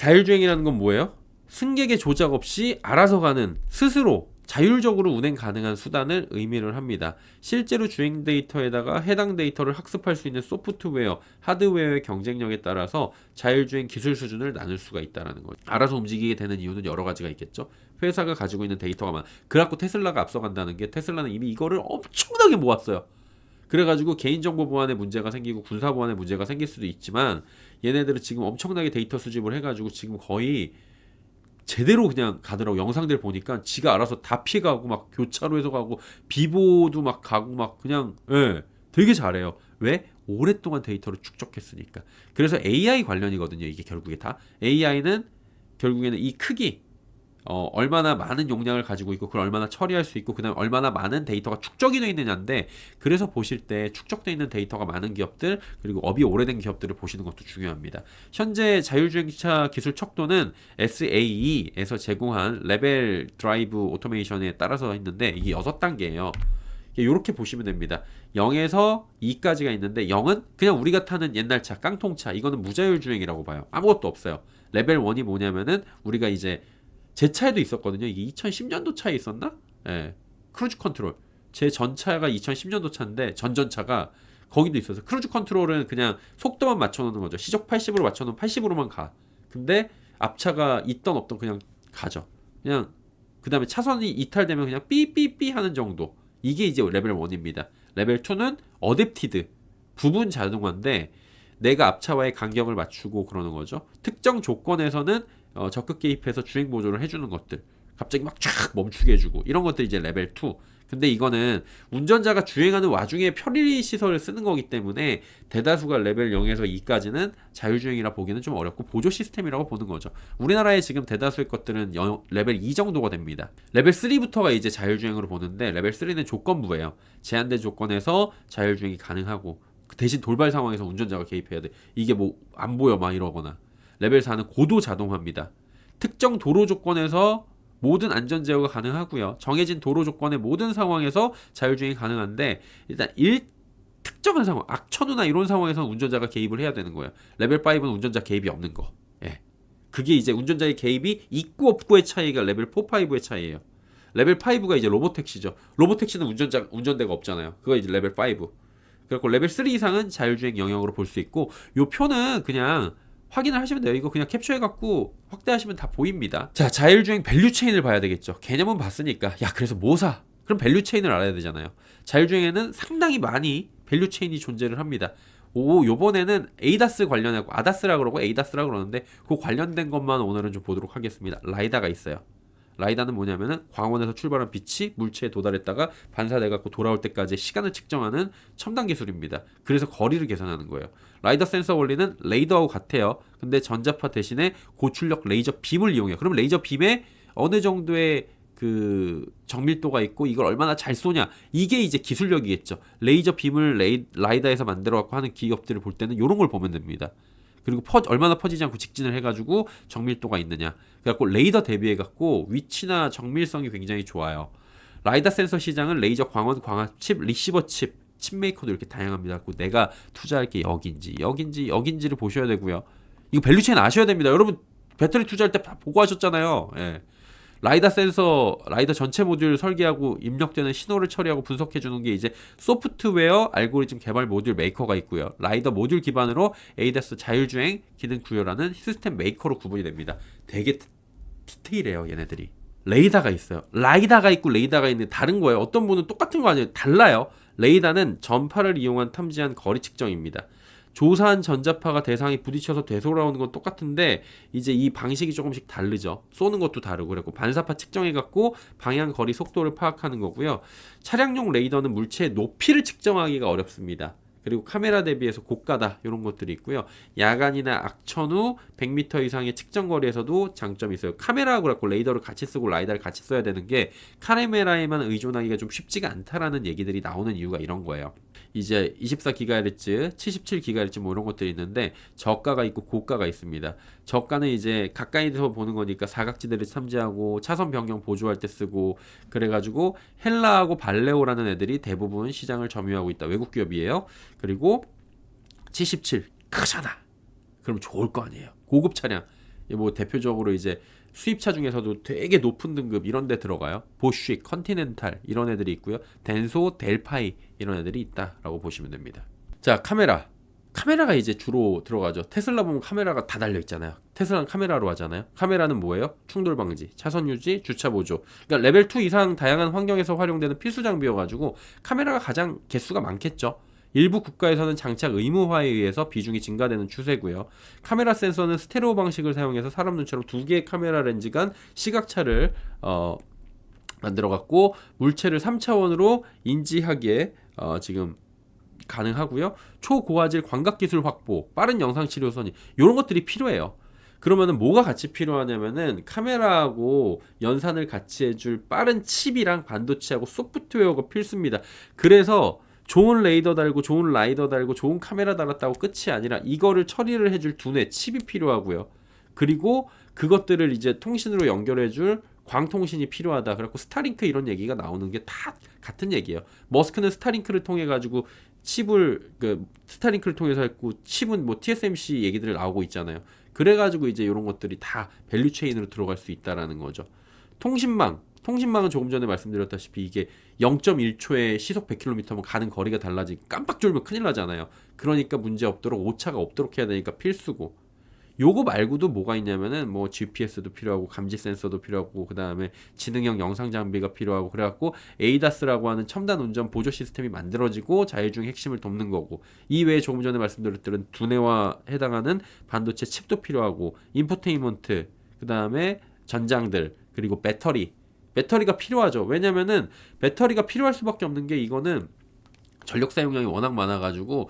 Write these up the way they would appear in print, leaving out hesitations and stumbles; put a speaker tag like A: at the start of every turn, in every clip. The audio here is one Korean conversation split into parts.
A: 자율주행이라는 건 뭐예요? 승객의 조작 없이 알아서 가는, 스스로 자율적으로 운행 가능한 수단을 의미를 합니다. 실제로 주행 데이터에다가 해당 데이터를 학습할 수 있는 소프트웨어, 하드웨어의 경쟁력에 따라서 자율주행 기술 수준을 나눌 수가 있다는 거죠. 알아서 움직이게 되는 이유는 여러 가지가 있겠죠. 회사가 가지고 있는 데이터가 많아. 그래갖고 테슬라가 앞서간다는 게, 테슬라는 이미 이거를 엄청나게 모았어요. 그래가지고 개인정보 보안에 문제가 생기고 군사 보안에 문제가 생길 수도 있지만, 얘네들은 지금 엄청나게 데이터 수집을 해가지고 지금 거의 제대로 그냥 가더라고. 영상들 보니까 지가 알아서 다 피해가고 막 교차로에서 가고 비보도 막 가고 막 그냥 되게 잘해요. 왜? 오랫동안 데이터를 축적했으니까. 그래서 AI 관련이거든요. 이게 결국에 다. AI는 결국에는 이 크기, 얼마나 많은 용량을 가지고 있고 그걸 얼마나 처리할 수 있고 그다음에 얼마나 많은 데이터가 축적이 되어 있느냐인데, 그래서 보실 때 축적되어 있는 데이터가 많은 기업들 그리고 업이 오래된 기업들을 보시는 것도 중요합니다. 현재 자율주행차 기술 척도는 SAE에서 제공한 레벨 드라이브 오토메이션에 따라서 있는데, 이게 6단계예요. 이렇게 보시면 됩니다. 0에서 2까지가 있는데, 0은 그냥 우리가 타는 옛날 차, 깡통차, 이거는 무자율주행이라고 봐요. 아무것도 없어요. 레벨 1이 뭐냐면은 우리가 이제 제 차에도 있었거든요. 이게 2010년도 차에 있었나? 예. 크루즈 컨트롤. 제 전차가 2010년도 차인데, 전전차가 거기도 있어서, 크루즈 컨트롤은 그냥 속도만 맞춰놓는 거죠. 시속 80으로 맞춰놓으면 80으로만 가. 근데 앞차가 있던 없던 그냥 가죠. 그냥 그 다음에 차선이 이탈되면 그냥 삐삐삐 하는 정도. 이게 이제 레벨 1입니다. 레벨 2는 어댑티드, 부분 자동화인데 내가 앞차와의 간격을 맞추고 그러는 거죠. 특정 조건에서는 적극 개입해서 주행 보조를 해주는 것들, 갑자기 막 쫙 멈추게 해주고 이런 것들이 이제 레벨 2. 근데 이거는 운전자가 주행하는 와중에 편의 시설을 쓰는 거기 때문에 대다수가 레벨 0에서 2까지는 자율주행이라 보기는 좀 어렵고 보조 시스템이라고 보는 거죠. 우리나라에 지금 대다수의 것들은 레벨 2 정도가 됩니다. 레벨 3부터가 이제 자율주행으로 보는데, 레벨 3는 조건부예요. 제한된 조건에서 자율주행이 가능하고 대신 돌발 상황에서 운전자가 개입해야 돼. 이게 뭐 안 보여 막 이러거나. 레벨 4는 고도 자동화입니다. 특정 도로 조건에서 모든 안전 제어가 가능하고요. 정해진 도로 조건의 모든 상황에서 자율주행이 가능한데, 일단 특정한 상황, 악천후나 이런 상황에서는 운전자가 개입을 해야 되는 거예요. 레벨 5는 운전자 개입이 없는 거. 예. 그게 이제 운전자의 개입이 있고 없고의 차이가 레벨 4, 5의 차이예요. 레벨 5가 이제 로보택시죠. 로보택시는 운전대가 없잖아요. 그거 이제 레벨 5. 그래서 레벨 3 이상은 자율주행 영역으로 볼 수 있고, 요 표는 그냥 확인을 하시면 돼요. 이거 그냥 캡처해갖고 확대하시면 다 보입니다. 자, 자율주행 밸류체인을 봐야 되겠죠. 개념은 봤으니까, 야, 그래서 뭐 사? 그럼 밸류체인을 알아야 되잖아요. 자율주행에는 상당히 많이 밸류체인이 존재를 합니다. 요번에는 에이다스 관련하고, 아다스라 그러고 에이다스라 그러는데, 그 관련된 것만 오늘은 좀 보도록 하겠습니다. 라이다가 있어요. 라이다는 뭐냐면은 광원에서 출발한 빛이 물체에 도달했다가 반사돼갖고 돌아올 때까지 시간을 측정하는 첨단 기술입니다. 그래서 거리를 계산하는 거예요. 라이다 센서 원리는 레이더하고 같아요. 근데 전자파 대신에 고출력 레이저 빔을 이용해요. 그럼 레이저 빔에 어느 정도의 그 정밀도가 있고 이걸 얼마나 잘 쏘냐, 이게 이제 기술력이겠죠. 레이저 빔을 라이다에서 만들어갖고 하는 기업들을 볼 때는 이런 걸 보면 됩니다. 그리고 얼마나 퍼지지 않고 직진을 해가지고 정밀도가 있느냐. 그래갖고 레이더 대비해갖고 위치나 정밀성이 굉장히 좋아요. 라이다 센서 시장은 레이저 광원, 광학 칩, 리시버 칩, 칩 메이커도 이렇게 다양합니다. 그래서 내가 투자할 게 여긴지를 보셔야 되고요. 이거 밸류체인 아셔야 됩니다. 여러분 배터리 투자할 때 다 보고 하셨잖아요. 예. 라이다 센서, 라이다 전체 모듈 설계하고 입력되는 신호를 처리하고 분석해주는 게 이제 소프트웨어 알고리즘 개발 모듈 메이커가 있고요. 라이더 모듈 기반으로 ADAS 자율주행 기능 구현하는 시스템 메이커로 구분이 됩니다. 되게 디테일해요, 얘네들이. 레이다가 있어요. 라이다가 있고 레이다가 있는데 다른 거예요. 어떤 분은 똑같은 거 아니에요. 달라요. 레이다는 전파를 이용한 탐지한 거리 측정입니다. 조사한 전자파가 대상이 부딪혀서 되돌아오는 건 똑같은데 이제 이 방식이 조금씩 다르죠. 쏘는 것도 다르고, 그리고 반사파 측정해갖고 방향, 거리, 속도를 파악하는 거고요. 차량용 레이더는 물체의 높이를 측정하기가 어렵습니다. 그리고 카메라 대비해서 고가다, 이런 것들이 있고요. 야간이나 악천후 100m 이상의 측정 거리에서도 장점이 있어요. 카메라하고 그래갖고 레이더를 같이 쓰고 라이다를 같이 써야 되는 게 카메라에만 의존하기가 좀 쉽지가 않다라는 얘기들이 나오는 이유가 이런 거예요. 이제 24GHz, 77GHz 뭐 이런 것들이 있는데 저가가 있고 고가가 있습니다. 저가는 이제 가까이서 보는 거니까 사각지대를 탐지하고 차선 변경 보조할 때 쓰고, 그래가지고 헬라하고 발레오라는 애들이 대부분 시장을 점유하고 있다. 외국 기업이에요. 그리고 77 크잖아. 그럼 좋을 거 아니에요. 고급 차량. 뭐 대표적으로 이제 수입차 중에서도 되게 높은 등급 이런 데 들어가요. 보쉬, 컨티넨탈 이런 애들이 있고요. 덴소, 델파이 이런 애들이 있다라고 보시면 됩니다. 자, 카메라가 이제 주로 들어가죠. 테슬라 보면 카메라가 다 달려 있잖아요. 테슬라는 카메라로 하잖아요. 카메라는 뭐예요? 충돌 방지, 차선 유지, 주차 보조. 그러니까 레벨 2 이상 다양한 환경에서 활용되는 필수 장비여가지고 카메라가 가장 개수가 많겠죠. 일부 국가에서는 장착 의무화에 의해서 비중이 증가되는 추세고요. 카메라 센서는 스테레오 방식을 사용해서 사람 눈처럼 두 개의 카메라 렌즈 간 시각차를 만들어갖고 물체를 3차원으로 인지하기에 지금 가능하고요. 초고화질 광각기술 확보, 빠른 영상 치료선이 이런 것들이 필요해요. 그러면은 뭐가 같이 필요하냐면은 카메라하고 연산을 같이 해줄 빠른 칩이랑 반도체하고 소프트웨어가 필수입니다. 그래서 좋은 레이더 달고 좋은 라이더 달고 좋은 카메라 달았다고 끝이 아니라 이거를 처리를 해줄 두뇌 칩이 필요하고요. 그리고 그것들을 이제 통신으로 연결해줄 광통신이 필요하다. 그래갖고 스타링크 이런 얘기가 나오는 게 다 같은 얘기예요. 머스크는 스타링크를 통해 가지고 칩을 스타링크를 통해서 했고 칩은 뭐 TSMC 얘기들 나오고 있잖아요. 그래가지고 이제 이런 것들이 다 밸류 체인으로 들어갈 수 있다라는 거죠. 통신망은 조금 전에 말씀드렸다시피 이게 0.1초에 시속 100km면 가는 거리가 달라지고 깜빡 졸면 큰일 나잖아요. 그러니까 문제 없도록 오차가 없도록 해야 되니까 필수고. 요거 말고도 뭐가 있냐면은 뭐 GPS도 필요하고 감지 센서도 필요하고 그다음에 지능형 영상 장비가 필요하고 그래갖고 ADAS라고 하는 첨단 운전 보조 시스템이 만들어지고 자율주행 핵심을 돕는 거고 이 외에 조금 전에 말씀드렸던 두뇌와 해당하는 반도체 칩도 필요하고 인포테인먼트 그다음에 전장들 그리고 배터리가 필요하죠. 왜냐면은 배터리가 필요할 수밖에 없는 게 이거는 전력 사용량이 워낙 많아가지고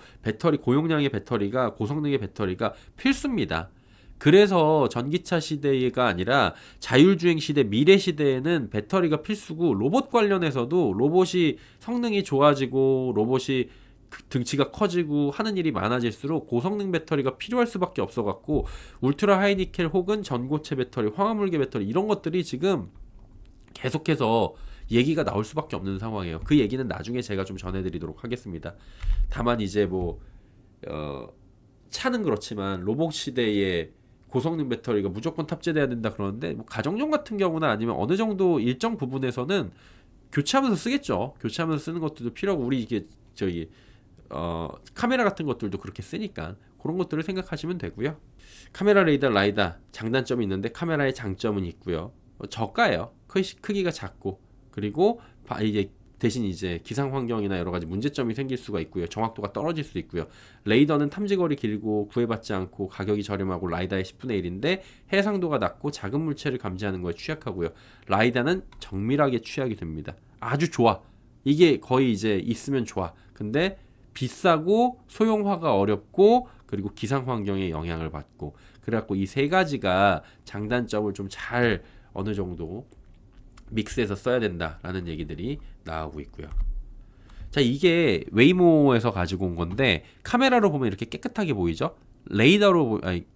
A: 고용량의 배터리가 고성능의 배터리가 필수입니다. 그래서 전기차 시대가 아니라 자율주행 시대, 미래 시대에는 배터리가 필수고 로봇 관련해서도 로봇이 성능이 좋아지고 로봇이 등치가 커지고 하는 일이 많아질수록 고성능 배터리가 필요할 수밖에 없어갖고 울트라 하이니켈 혹은 전고체 배터리, 황화물계 배터리 이런 것들이 지금 계속해서 얘기가 나올 수밖에 없는 상황이에요. 그 얘기는 나중에 제가 좀 전해드리도록 하겠습니다. 다만 이제 차는 그렇지만 로봇 시대에 고성능 배터리가 무조건 탑재돼야 된다 그러는데 뭐 가정용 같은 경우나 아니면 어느 정도 일정 부분에서는 교체하면서 쓰겠죠. 교체하면서 쓰는 것들도 필요하고 우리 이게 카메라 같은 것들도 그렇게 쓰니까 그런 것들을 생각하시면 되고요. 카메라 레이더 라이다 장단점이 있는데 카메라의 장점은 있고요. 저가예요. 크기가 작고 그리고 이제 대신 이제 기상 환경이나 여러 가지 문제점이 생길 수가 있고요. 정확도가 떨어질 수 있고요. 레이더는 탐지거리 길고 구애받지 않고 가격이 저렴하고 라이다의 10분의 1인데 해상도가 낮고 작은 물체를 감지하는 거에 취약하고요. 라이다는 정밀하게 취약이 됩니다. 아주 좋아. 이게 거의 이제 있으면 좋아. 근데 비싸고 소형화가 어렵고 그리고 기상 환경에 영향을 받고 그래갖고 이 세 가지가 장단점을 좀 잘 어느 정도 믹스해서 써야 된다라는 얘기들이 나오고 있고요. 자, 이게 웨이모에서 가지고 온 건데 카메라로 보면 이렇게 깨끗하게 보이죠?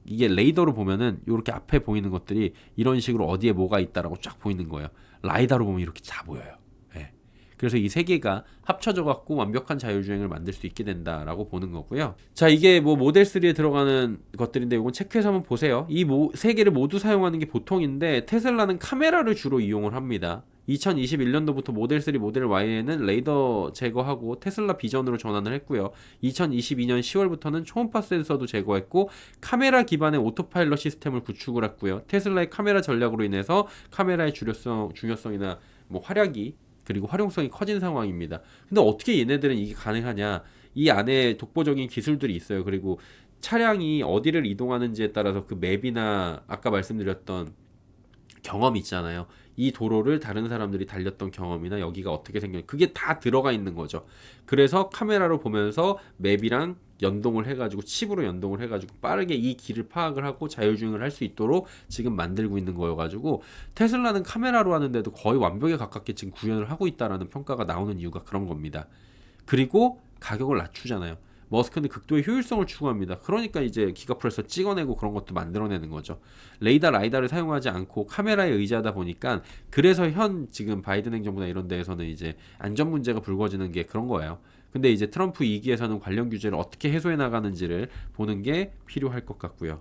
A: 이게 레이더로 보면은 이렇게 앞에 보이는 것들이 이런 식으로 어디에 뭐가 있다라고 쫙 보이는 거예요. 라이다로 보면 이렇게 다 보여요. 예. 그래서 이 세 개가 합쳐져 갖고 완벽한 자율주행을 만들 수 있게 된다라고 보는 거고요. 자, 이게 뭐 모델 3에 들어가는 것들인데 이건 체크해서 한번 보세요. 이 세 개를 모두 사용하는 게 보통인데 테슬라는 카메라를 주로 이용을 합니다. 2021년도부터 모델 3, 모델 Y에는 레이더 제거하고 테슬라 비전으로 전환을 했고요. 2022년 10월부터는 초음파 센서도 제거했고 카메라 기반의 오토파일럿 시스템을 구축을 했고요. 테슬라의 카메라 전략으로 인해서 카메라의 중요성이나 뭐 그리고 활용성이 커진 상황입니다. 근데 어떻게 얘네들은 이게 가능하냐? 이 안에 독보적인 기술들이 있어요. 그리고 차량이 어디를 이동하는지에 따라서 그 맵이나 아까 말씀드렸던 경험이 있잖아요. 이 도로를 다른 사람들이 달렸던 경험이나 여기가 어떻게 생겼는지 그게 다 들어가 있는 거죠. 그래서 카메라로 보면서 맵이랑 연동을 해가지고 칩으로 연동을 해가지고 빠르게 이 길을 파악을 하고 자율주행을 할 수 있도록 지금 만들고 있는 거여가지고 테슬라는 카메라로 하는데도 거의 완벽에 가깝게 지금 구현을 하고 있다라는 평가가 나오는 이유가 그런 겁니다. 그리고 가격을 낮추잖아요. 머스크는 극도의 효율성을 추구합니다. 그러니까 이제 기가프레서 찍어내고 그런 것도 만들어내는 거죠. 라이다를 사용하지 않고 카메라에 의지하다 보니까 그래서 지금 바이든 행정부나 이런 데에서는 이제 안전 문제가 불거지는 게 그런 거예요. 근데 이제 트럼프 2기에서는 관련 규제를 어떻게 해소해 나가는지를 보는 게 필요할 것 같고요.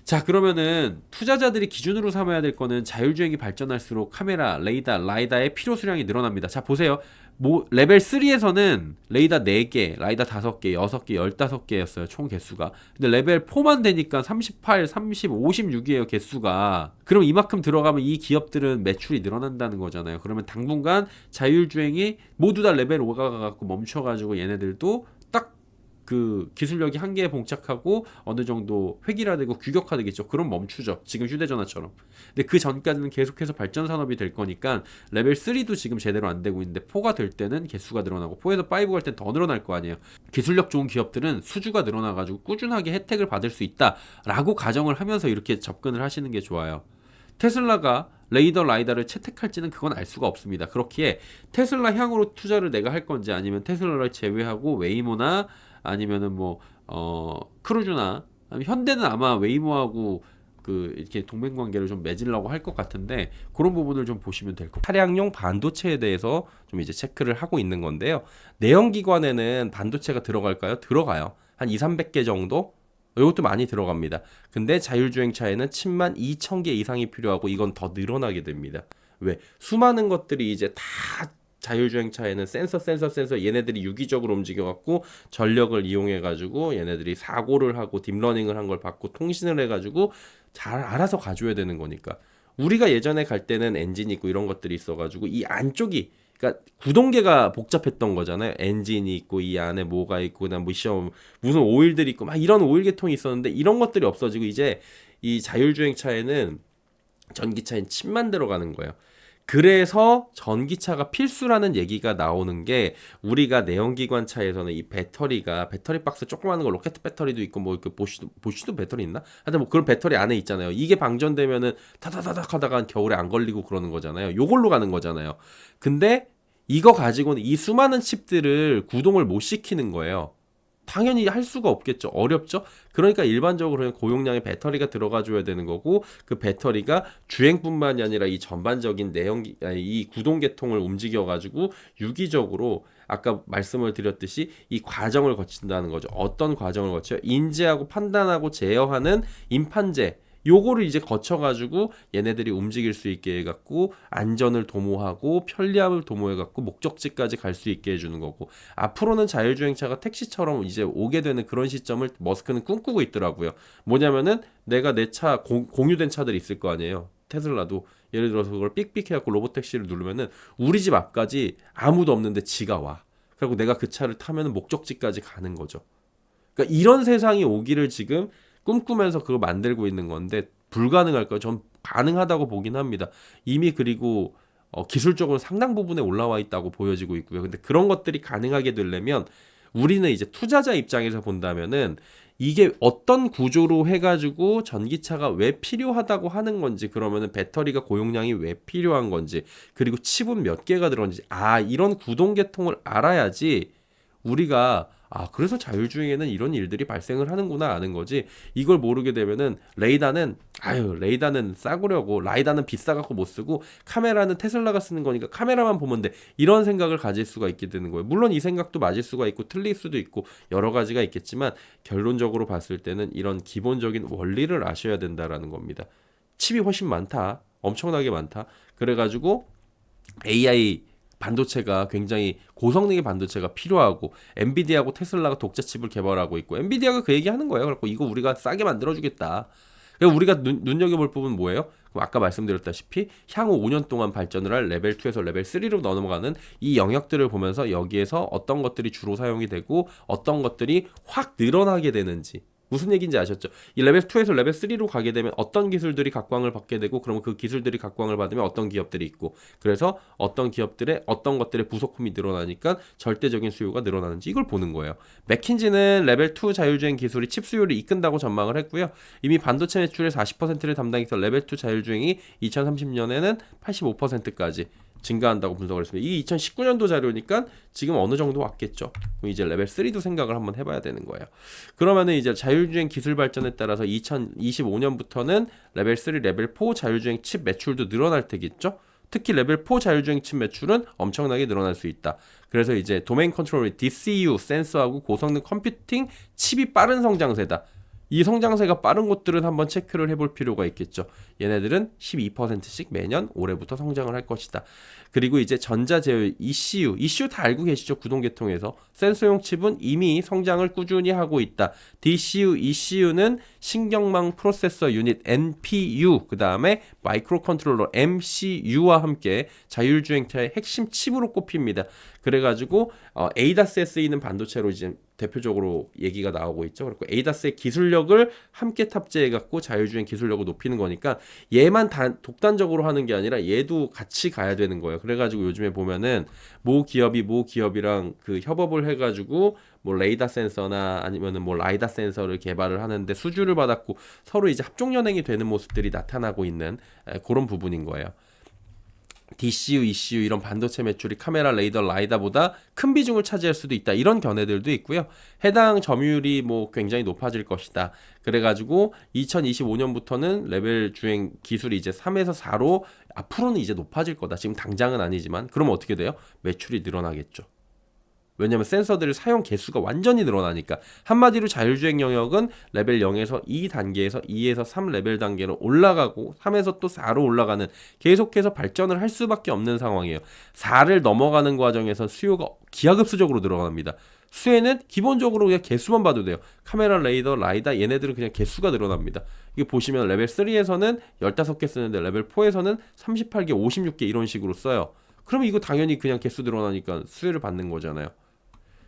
A: 자, 그러면은 투자자들이 기준으로 삼아야 될 거는 자율주행이 발전할수록 카메라, 레이더, 라이다의 필요 수량이 늘어납니다. 자, 보세요. 뭐 레벨 3에서는 레이더 4개, 라이더 5개, 6개, 15개였어요. 총 개수가. 근데 레벨 4만 되니까 38, 30, 56이에요, 개수가. 그럼 이만큼 들어가면 이 기업들은 매출이 늘어난다는 거잖아요. 그러면 당분간 자율주행이 모두 다 레벨 5가 갖고 멈춰 가지고 얘네들도 딱 그 기술력이 한계에 봉착하고 어느 정도 획일화되고 규격화되겠죠. 그럼 멈추죠. 지금 휴대전화처럼. 근데 그 전까지는 계속해서 발전 산업이 될 거니까 레벨 3도 지금 제대로 안 되고 있는데 4가 될 때는 개수가 늘어나고 4에서 5 갈 땐 더 늘어날 거 아니에요. 기술력 좋은 기업들은 수주가 늘어나가지고 꾸준하게 혜택을 받을 수 있다라고 가정을 하면서 이렇게 접근을 하시는 게 좋아요. 테슬라가 레이더 라이다를 채택할지는 그건 알 수가 없습니다. 그렇기에 테슬라 향으로 투자를 내가 할 건지 아니면 테슬라를 제외하고 웨이모나 아니면은 뭐 크루즈나 아니면 현대는 아마 웨이모하고 그 이렇게 동맹 관계를 좀 맺으려고 할 것 같은데 그런 부분을 좀 보시면 될 것 같아요.
B: 차량용 반도체에 대해서 좀 이제 체크를 하고 있는 건데요. 내연기관에는 반도체가 들어갈까요? 들어가요. 한 2, 300개 정도? 이것도 많이 들어갑니다. 근데 자율주행차에는 10만 2천 개 이상이 필요하고 이건 더 늘어나게 됩니다. 왜? 수많은 것들이 이제 다 자율주행차에는 센서 얘네들이 유기적으로 움직여갖고 전력을 이용해가지고 얘네들이 사고를 하고 딥러닝을 한 걸 받고 통신을 해가지고 잘 알아서 가져야 되는 거니까 우리가 예전에 갈 때는 엔진 있고 이런 것들이 있어가지고 이 안쪽이 그러니까 구동계가 복잡했던 거잖아요. 엔진이 있고 이 안에 뭐가 있고 그다음 무슨 오일들이 있고 막 이런 오일 계통이 있었는데 이런 것들이 없어지고 이제 이 자율주행차에는 전기차엔 칩만 들어가는 거예요. 그래서 전기차가 필수라는 얘기가 나오는 게 우리가 내연기관 차에서는 이 배터리가 배터리 박스 조그마한 거 로켓 배터리도 있고 뭐 그 보쉬도 배터리 있나? 하여튼 뭐 그런 배터리 안에 있잖아요. 이게 방전되면은 타다다닥 하다가 겨울에 안 걸리고 그러는 거잖아요. 요걸로 가는 거잖아요. 근데 이거 가지고는 이 수많은 칩들을 구동을 못 시키는 거예요. 당연히 할 수가 없겠죠. 어렵죠. 그러니까 일반적으로 고용량의 배터리가 들어가 줘야 되는 거고 그 배터리가 주행뿐만이 아니라 이 전반적인 이 구동계통을 움직여 가지고 유기적으로 아까 말씀을 드렸듯이 이 과정을 거친다는 거죠. 어떤 과정을 거쳐요? 인지하고 판단하고 제어하는 임판제 요거를 이제 거쳐가지고 얘네들이 움직일 수 있게 해갖고 안전을 도모하고 편리함을 도모해갖고 목적지까지 갈 수 있게 해주는 거고 앞으로는 자율주행차가 택시처럼 이제 오게 되는 그런 시점을 머스크는 꿈꾸고 있더라고요. 뭐냐면은 내가 내 차 공유된 차들이 있을 거 아니에요. 테슬라도 예를 들어서 그걸 삑삑 해갖고 로봇택시를 누르면은 우리 집 앞까지 아무도 없는데 지가 와. 그리고 내가 그 차를 타면은 목적지까지 가는 거죠. 그러니까 이런 세상이 오기를 지금 꿈꾸면서 그걸 만들고 있는 건데 불가능할까요? 전 가능하다고 보긴 합니다. 이미 그리고 기술적으로 상당 부분에 올라와 있다고 보여지고 있고요. 근데 그런 것들이 가능하게 되려면 우리는 이제 투자자 입장에서 본다면은 이게 어떤 구조로 해가지고 전기차가 왜 필요하다고 하는 건지 그러면은 배터리가 고용량이 왜 필요한 건지 그리고 칩은 몇 개가 들어있는지 이런 구동계통을 알아야지 우리가 그래서 자율주행에는 이런 일들이 발생을 하는구나 아는 거지. 이걸 모르게 되면은 레이다는 싸구려고 라이다는 비싸갖고 못 쓰고 카메라는 테슬라가 쓰는 거니까 카메라만 보면 돼. 이런 생각을 가질 수가 있게 되는 거예요. 물론 이 생각도 맞을 수가 있고 틀릴 수도 있고 여러 가지가 있겠지만 결론적으로 봤을 때는 이런 기본적인 원리를 아셔야 된다라는 겁니다. 칩이 훨씬 많다. 엄청나게 많다. 그래가지고 AI 반도체가 굉장히 고성능의 반도체가 필요하고 엔비디아하고 테슬라가 독자 칩을 개발하고 있고 엔비디아가 그 얘기하는 거예요. 그래서 이거 우리가 싸게 만들어주겠다. 그래서 우리가 눈여겨볼 부분은 뭐예요? 아까 말씀드렸다시피 향후 5년 동안 발전을 할 레벨 2에서 레벨 3로 넘어가는 이 영역들을 보면서 여기에서 어떤 것들이 주로 사용이 되고 어떤 것들이 확 늘어나게 되는지 무슨 얘기인지 아셨죠? 이 레벨 2에서 레벨 3로 가게 되면 어떤 기술들이 각광을 받게 되고 그러면 그 기술들이 각광을 받으면 어떤 기업들이 있고 그래서 어떤 기업들의 어떤 것들의 부속품이 늘어나니까 절대적인 수요가 늘어나는지 이걸 보는 거예요. 맥킨지는 레벨 2 자율주행 기술이 칩 수요를 이끈다고 전망을 했고요. 이미 반도체 매출의 40%를 담당해서 레벨 2 자율주행이 2030년에는 85%까지 증가한다고 분석을 했습니다. 이 2019년도 자료니까 지금 어느 정도 왔겠죠. 그럼 이제 레벨 3도 생각을 한번 해봐야 되는 거예요. 그러면은 이제 자율주행 기술 발전에 따라서 2025년부터는 레벨 3, 레벨 4 자율주행 칩 매출도 늘어날 테겠죠. 특히 레벨 4 자율주행 칩 매출은 엄청나게 늘어날 수 있다. 그래서 이제 도메인 컨트롤 DCU 센서하고 고성능 컴퓨팅 칩이 빠른 성장세다. 이 성장세가 빠른 곳들은 한번 체크를 해볼 필요가 있겠죠. 얘네들은 12%씩 매년 올해부터 성장을 할 것이다. 그리고 이제 전자제휴 ECU 다 알고 계시죠? 구동계통에서 센서용 칩은 이미 성장을 꾸준히 하고 있다. DCU, ECU는 신경망 프로세서 유닛 NPU, 그 다음에 마이크로 컨트롤러 MCU와 함께 자율주행차의 핵심 칩으로 꼽힙니다. 그래가지고 ADAS에 쓰이는 반도체로 이제 대표적으로 얘기가 나오고 있죠. 그리고 ADAS의 기술력을 함께 탑재해갖고 자율주행 기술력을 높이는 거니까 얘만 독단적으로 하는 게 아니라 얘도 같이 가야 되는 거예요. 그래가지고 요즘에 보면은 모 기업이랑 그 협업을 해가지고 뭐 레이더 센서나 아니면은 뭐 라이다 센서를 개발을 하는데 수주를 받았고 서로 이제 합종 연행이 되는 모습들이 나타나고 있는 그런 부분인 거예요. DCU, ECU 이런 반도체 매출이 카메라, 레이더, 라이다보다 큰 비중을 차지할 수도 있다. 이런 견해들도 있고요. 해당 점유율이 뭐 굉장히 높아질 것이다. 그래가지고 2025년부터는 레벨 주행 기술이 이제 3에서 4로 앞으로는 이제 높아질 거다. 지금 당장은 아니지만 그러면 어떻게 돼요? 매출이 늘어나겠죠. 왜냐면 센서들 사용 개수가 완전히 늘어나니까. 한마디로 자율주행 영역은 레벨 0에서 2 단계에서 2에서 3 레벨 단계로 올라가고 3에서 또 4로 올라가는 계속해서 발전을 할 수밖에 없는 상황이에요. 4를 넘어가는 과정에서 수요가 기하급수적으로 늘어납니다. 수혜는 기본적으로 그냥 개수만 봐도 돼요. 카메라, 레이더, 라이다 얘네들은 그냥 개수가 늘어납니다. 이게 보시면 레벨 3에서는 15개 쓰는데 레벨 4에서는 38개, 56개 이런 식으로 써요. 그러면 이거 당연히 그냥 개수 늘어나니까 수혜를 받는 거잖아요.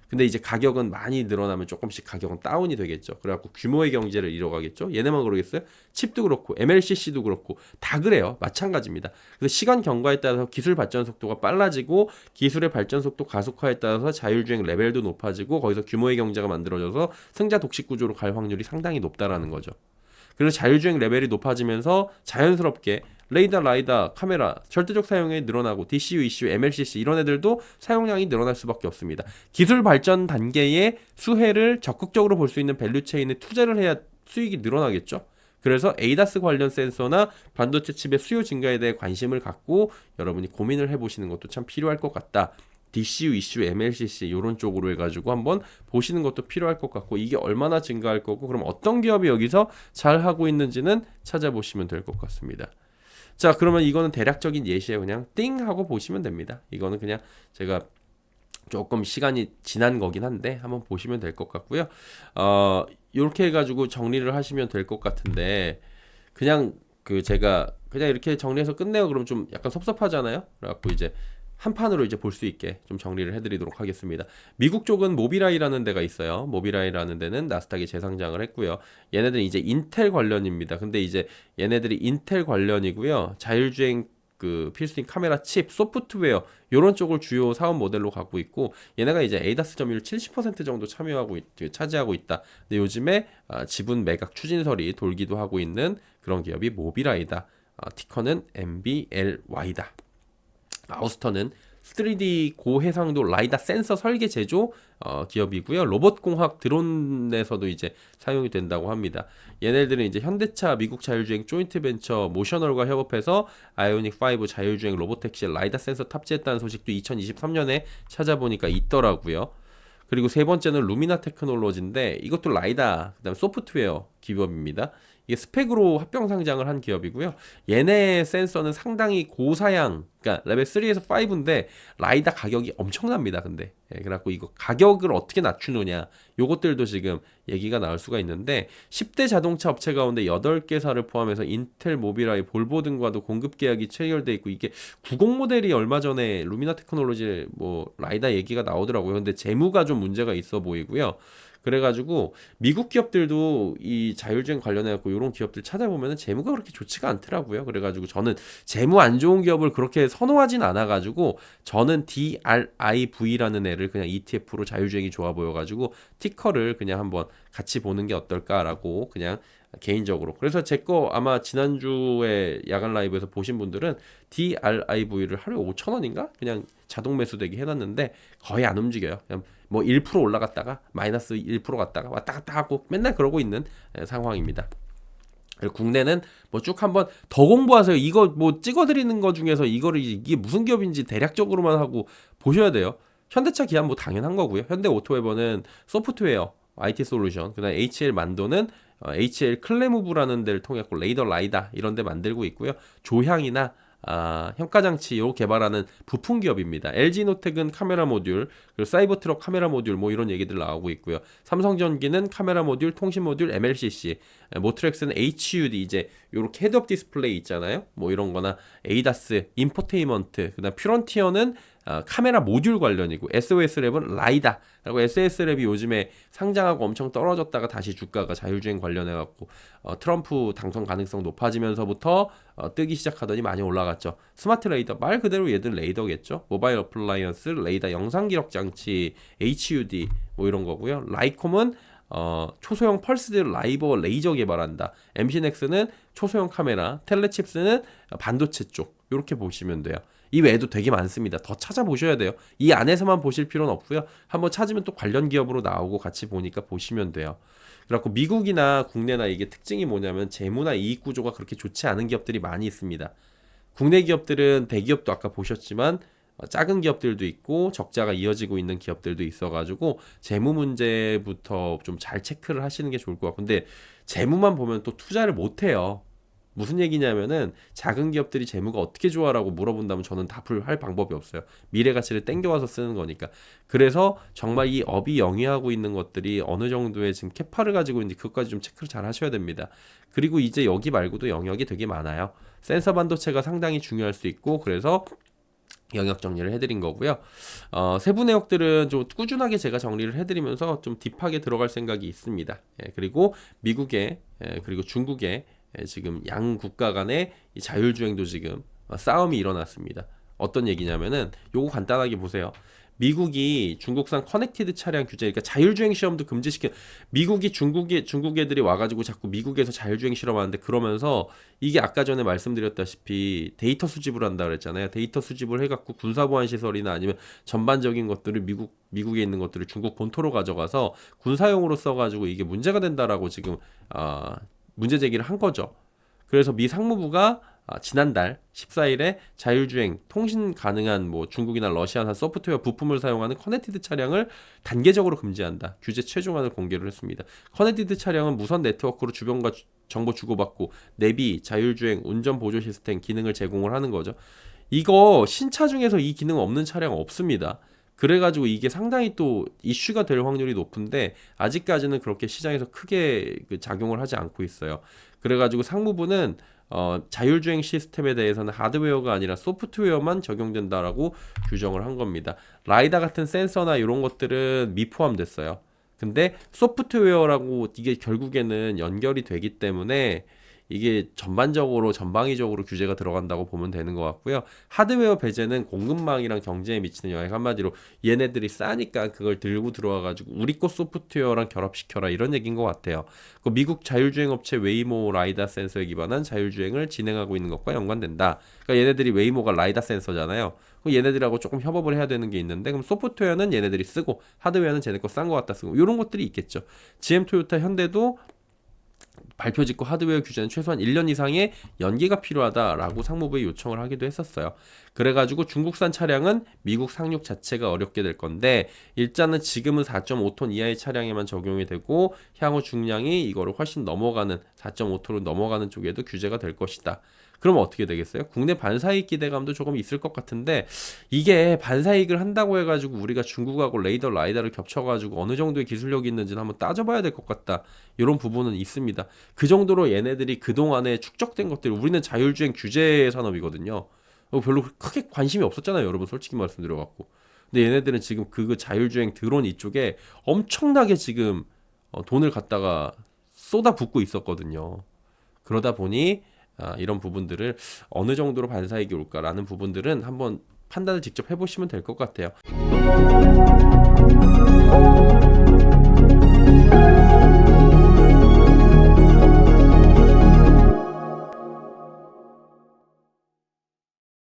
B: 근데 이제 가격은 많이 늘어나면 조금씩 가격은 다운이 되겠죠. 그래갖고 규모의 경제를 이뤄가겠죠. 얘네만 그러겠어요? 칩도 그렇고 MLCC도 그렇고 다 그래요. 마찬가지입니다. 그래서 시간 경과에 따라서 기술 발전 속도가 빨라지고 기술의 발전 속도 가속화에 따라서 자율주행 레벨도 높아지고 거기서 규모의 경제가 만들어져서 승자 독식 구조로 갈 확률이 상당히 높다라는 거죠. 그래서 자율주행 레벨이 높아지면서 자연스럽게 레이더, 라이다, 카메라 절대적 사용이 늘어나고 DCU, ECU, MLCC 이런 애들도 사용량이 늘어날 수밖에 없습니다. 기술 발전 단계의 수혜를 적극적으로 볼 수 있는 밸류체인에 투자를 해야 수익이 늘어나겠죠. 그래서 ADAS 관련 센서나 반도체 칩의 수요 증가에 대해 관심을 갖고 여러분이 고민을 해보시는 것도 참 필요할 것 같다. DCU, ECU, MLCC 이런 쪽으로 해가지고 한번 보시는 것도 필요할 것 같고 이게 얼마나 증가할 거고 그럼 어떤 기업이 여기서 잘 하고 있는지는 찾아보시면 될 것 같습니다. 자, 그러면 이거는 대략적인 예시에 그냥 띵 하고 보시면 됩니다. 이거는 그냥 제가 조금 시간이 지난 거긴 한데 한번 보시면 될 것 같고요. 이렇게 해가지고 정리를 하시면 될 것 같은데 그냥 그 제가 그냥 이렇게 정리해서 끝내요. 그럼 좀 약간 섭섭하잖아요. 그래갖고 이제 한 판으로 이제 볼 수 있게 좀 정리를 해드리도록 하겠습니다. 미국 쪽은 모비라이라는 데가 있어요. 모비라이라는 데는 나스닥에 재상장을 했고요. 얘네들은 이제 인텔 관련입니다. 근데 이제 얘네들이 인텔 관련이고요. 자율주행 그 필수인 카메라 칩, 소프트웨어 이런 쪽을 주요 사업 모델로 갖고 있고 얘네가 이제 ADAS 점유율 70% 정도 차지하고 있다. 근데 요즘에 지분 매각 추진설이 돌기도 하고 있는 그런 기업이 모비라이다. 티커는 MBLY다. 아우스터는 3D 고해상도 라이다 센서 설계 제조 기업이고요. 로봇공학 드론에서도 이제 사용이 된다고 합니다. 얘네들은 이제 현대차 미국 자율주행 조인트 벤처 모셔널과 협업해서 아이오닉 5 자율주행 로봇택시에 라이다 센서 탑재했다는 소식도 2023년에 찾아보니까 있더라고요. 그리고 세 번째는 루미나 테크놀로지인데 이것도 라이다 그다음 소프트웨어 기업입니다. 이게 스펙으로 합병 상장을 한 기업이고요. 얘네 센서는 상당히 고사양, 그러니까 레벨 3에서 5인데 라이다 가격이 엄청납니다. 근데 그래갖고 이거 가격을 어떻게 낮추느냐, 요것들도 지금 얘기가 나올 수가 있는데 10대 자동차 업체 가운데 8개사를 포함해서 인텔, 모비라이, 볼보 등과도 공급 계약이 체결돼 있고 이게 90 모델이 얼마 전에 루미나 테크놀로지 뭐 라이다 얘기가 나오더라고요. 근데 재무가 좀 문제가 있어 보이고요. 그래가지고 미국 기업들도 이 자율주행 관련해갖고 이런 기업들 찾아보면 재무가 그렇게 좋지가 않더라고요. 그래가지고 저는 재무 안 좋은 기업을 그렇게 선호하진 않아가지고 저는 DRIV라는 애를 그냥 ETF로 자율주행이 좋아 보여가지고 티커를 그냥 한번 같이 보는 게 어떨까라고 그냥 개인적으로. 그래서 제 거 아마 지난주에 야간 라이브에서 보신 분들은 DRIV를 하루에 5,000원인가? 그냥 자동 매수되게 해놨는데 거의 안 움직여요. 그냥 뭐 1% 올라갔다가 마이너스 1% 갔다가 왔다 갔다 하고 맨날 그러고 있는 상황입니다. 국내는 뭐 쭉 한번 더 공부하세요. 이거 뭐 찍어드리는 거 중에서 이거를 이게 무슨 기업인지 대략적으로만 하고 보셔야 돼요. 현대차, 기아 뭐 당연한 거고요. 현대 오토웨버는 소프트웨어 IT 솔루션, 그다음 HL 만도는 HL 클레무브라는 데를 통해 갖고 레이더 라이다 이런 데 만들고 있고요. 조향이나 평가장치 요 개발하는 부품 기업입니다. LG노텍은 카메라 모듈, 그리고 사이버트럭 카메라 모듈 뭐 이런 얘기들 나오고 있고요. 삼성전기는 카메라 모듈, 통신 모듈, MLCC, 모트렉스는 HUD 이제 요렇게 헤드업 디스플레이 있잖아요. 뭐 이런 거나 ADAS, 인포테인먼트, 그다음 퓨런티어는 카메라 모듈 관련이고 SOS랩은 라이다. 라고 SOS랩이 요즘에 상장하고 엄청 떨어졌다가 다시 주가가 자율주행 관련해갖고 트럼프 당선 가능성 높아지면서부터 뜨기 시작하더니 많이 올라갔죠. 스마트 레이더 말 그대로 얘들 레이더겠죠. 모바일 어플라이언스 레이더 영상 기록 장치 HUD 뭐 이런 거고요. 라이콤은 초소형 펄스 라이버 레이저 개발한다. MC넥스는 초소형 카메라, 텔레칩스는 반도체 쪽 이렇게 보시면 돼요. 이 외에도 되게 많습니다. 더 찾아보셔야 돼요. 이 안에서만 보실 필요는 없고요. 한번 찾으면 또 관련 기업으로 나오고 같이 보니까 보시면 돼요. 그래갖고 미국이나 국내나 이게 특징이 뭐냐면 재무나 이익 구조가 그렇게 좋지 않은 기업들이 많이 있습니다. 국내 기업들은 대기업도 아까 보셨지만 작은 기업들도 있고 적자가 이어지고 있는 기업들도 있어가지고 재무 문제부터 좀 잘 체크를 하시는 게 좋을 것 같고, 근데 재무만 보면 또 투자를 못 해요. 무슨 얘기냐면은 작은 기업들이 재무가 어떻게 좋아라고 물어본다면 저는 답을 할 방법이 없어요. 미래 가치를 땡겨와서 쓰는 거니까. 그래서 정말 이 업이 영위하고 있는 것들이 어느 정도의 지금 캐파를 가지고 있는지 그것까지 좀 체크를 잘 하셔야 됩니다. 그리고 이제 여기 말고도 영역이 되게 많아요. 센서 반도체가 상당히 중요할 수 있고, 그래서 영역 정리를 해드린 거고요. 세부 내역들은 좀 꾸준하게 제가 정리를 해드리면서 좀 딥하게 들어갈 생각이 있습니다. 그리고 미국의 그리고 중국의 지금 양 국가 간의 이 자율주행도 지금 싸움이 일어났습니다. 어떤 얘기냐면은 요거 간단하게 보세요. 미국이 중국산 커넥티드 차량 규제, 그러니까 자율주행 시험도 금지시킨, 미국이 중국 애들이 와가지고 자꾸 미국에서 자율주행 실험하는데, 그러면서 이게 아까 전에 말씀드렸다시피 데이터 수집을 한다 그랬잖아요. 데이터 수집을 해갖고 군사보안 시설이나 아니면 전반적인 것들을 미국에 있는 것들을 중국 본토로 가져가서 군사용으로 써가지고 이게 문제가 된다라고 지금 문제 제기를 한 거죠. 그래서 미 상무부가 지난달 14일에 자율주행 통신 가능한 뭐 중국이나 러시아산 소프트웨어 부품을 사용하는 커넥티드 차량을 단계적으로 금지한다. 규제 최종안을 공개를 했습니다. 커넥티드 차량은 무선 네트워크로 주변과 정보 주고받고 내비, 자율주행, 운전 보조 시스템 기능을 제공을 하는 거죠. 이거 신차 중에서 이 기능 없는 차량 없습니다. 그래가지고 이게 상당히 또 이슈가 될 확률이 높은데 아직까지는 그렇게 시장에서 크게 작용을 하지 않고 있어요. 그래가지고 상무부는 자율주행 시스템에 대해서는 하드웨어가 아니라 소프트웨어만 적용된다라고 규정을 한 겁니다. 라이다 같은 센서나 이런 것들은 미포함됐어요. 근데 소프트웨어라고 이게 결국에는 연결이 되기 때문에 이게 전방위적으로 규제가 들어간다고 보면 되는 것 같고요. 하드웨어 배제는 공급망이랑 경제에 미치는 영향, 한마디로 얘네들이 싸니까 그걸 들고 들어와가지고 우리 거 소프트웨어랑 결합시켜라 이런 얘기인 것 같아요. 그 미국 자율주행 업체 웨이모 라이다 센서에 기반한 자율주행을 진행하고 있는 것과 연관된다. 그러니까 얘네들이 웨이모가 라이다 센서잖아요. 그럼 얘네들하고 조금 협업을 해야 되는 게 있는데, 그럼 소프트웨어는 얘네들이 쓰고 하드웨어는 쟤네 거 싼 것 같다 쓰고 이런 것들이 있겠죠. GM, 토요타, 현대도 발표 직후 하드웨어 규제는 최소한 1년 이상의 연기가 필요하다라고 상무부에 요청을 하기도 했었어요. 그래가지고 중국산 차량은 미국 상륙 자체가 어렵게 될 건데, 일단은 지금은 4.5톤 이하의 차량에만 적용이 되고 향후 중량이 이거를 훨씬 넘어가는 4.5톤을 넘어가는 쪽에도 규제가 될 것이다. 그럼 어떻게 되겠어요? 국내 반사이익 기대감도 조금 있을 것 같은데, 이게 반사이익을 한다고 해가지고 우리가 중국하고 레이더 라이다를 겹쳐가지고 어느 정도의 기술력이 있는지는 한번 따져봐야 될 것 같다. 이런 부분은 있습니다. 그 정도로 얘네들이 그동안에 축적된 것들이, 우리는 자율주행 규제 산업이거든요. 별로 크게 관심이 없었잖아요, 여러분. 솔직히 말씀드려갖고. 근데 얘네들은 지금 그 자율주행 드론 이쪽에 엄청나게 지금 돈을 갖다가 쏟아붓고 있었거든요. 그러다 보니 이런 부분들을 어느 정도로 반사이익이 올까라는 부분들은 한번 판단을 직접 해보시면 될 것 같아요.